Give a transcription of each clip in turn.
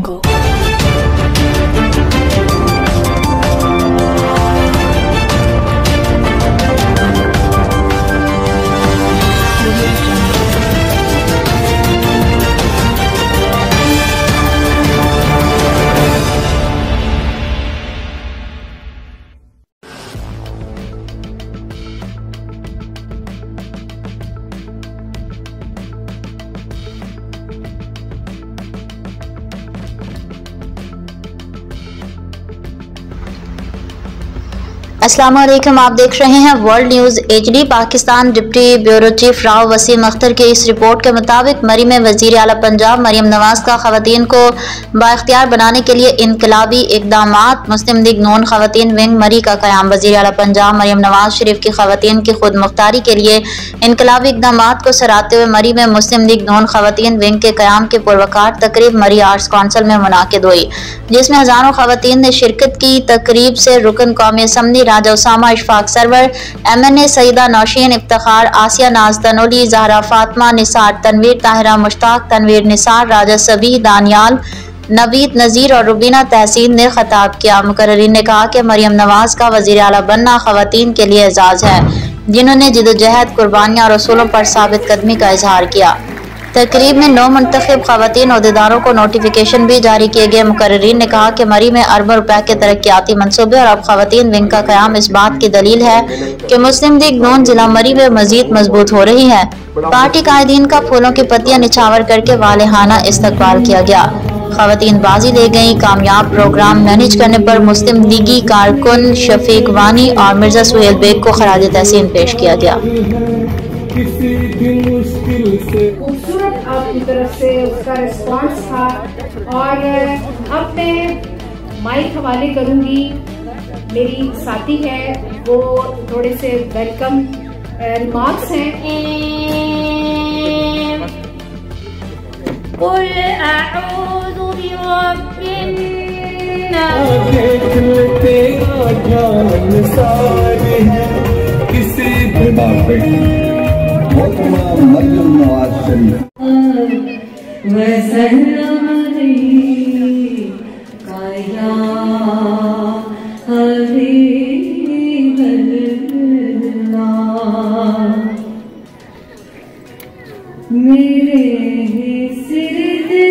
Go. अस्सलाम वालेकुम, आप देख रहे हैं world news HD। Pakistan deputy bureau chief Rao Wasim Akhtar की इस रिपोर्ट के मुताबिक मरी में वज़ीर आला पंजाब मरियम नवाज का ख़वातीन को बाइख्तियार बनाने के लिए इनकलाबी इक़दामात। मुस्लिम लीग नून ख़वातीन विंग मरी का क़याम। वज़ीर आला पंजाब मरियम नवाज शरीफ की ख़वातीन की खुद मुख्तारी के लिए इनकलाबी इक़दामात को सराहते हुए मरी में मुस्लिम लीग नून ख़वातीन विंग के क़याम की पुरवकार तकरीब मरी आर्ट्स काउंसिल में मुनाकिद हुई, जिसमें हज़ारों ख़वातीन ने शिरकत की। तकरीब से रुकन कौमी असम्बली राजा उसामा इशफाक सरवर, MNA सईदा नौशीन इफ्तिखार, आसिया नाज तनोली, जहरा फातिमा, निसार तनवीर, ताहिरा मुश्ताक, तनवीर निसार, राजा सबी, दानियाल, नवीद नज़ीर और रुबीना तहसीन ने खिताब किया। मुकर्रिरीन ने कहा कि मरियम नवाज का वज़ीर आला बनना ख़वातीन के लिए एजाज़ है, जिन्होंने जिद्दोजहद, कुर्बानियाँ और असूलों पर साबित कदमी का इजहार किया। तकरीब में 9 मुंतखब ख़वातीन अहदेदारों को नोटिफिकेशन भी जारी किए गए। मुकर्रिरीन ने कहा कि मरी में अरबों रुपए के तरक्याती मंसूबे और अब ख़वातीन विंग का क़याम इस बात की दलील है कि मुस्लिम लीग नून जिला मरी में मजीद मजबूत हो रही है। पार्टी कायदीन का फूलों की पत्तियां निछावर करके वालेहाना इस्तकबाल किया गया। ख़वातीन बाजी ले गई। कामयाब प्रोग्राम मैनेज करने पर मुस्लिम लीगी कारकुन शफीक वानी और मिर्जा सुहेल बेग को खराज तहसीन पेश किया गया। खूबसूरत आपकी तरफ से उसका रिस्पांस था। और अब मैं माइक हवाले करूंगी, मेरी साथी है, वो थोड़े से वेलकम रिमार्क्स हैं। मरियम नवाज शरीफ मेरे सिर दे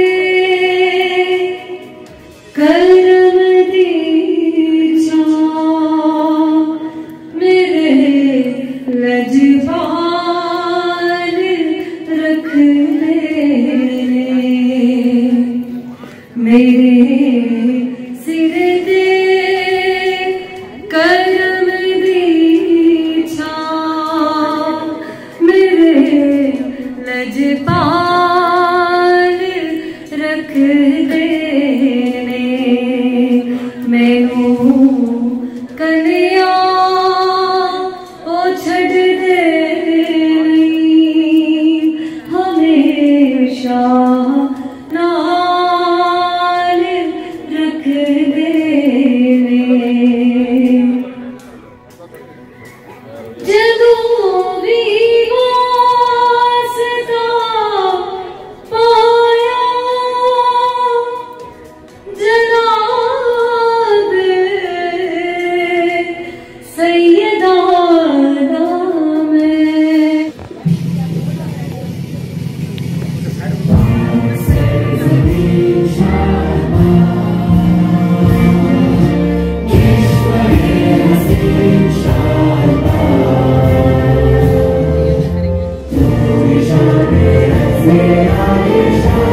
करम दी जा, मेरे लजबा मेरे सिर दे करम दी छा, मेरे लजपाल रख दे मैनू कन्या ओ छड़ दे हमेशा Yeah.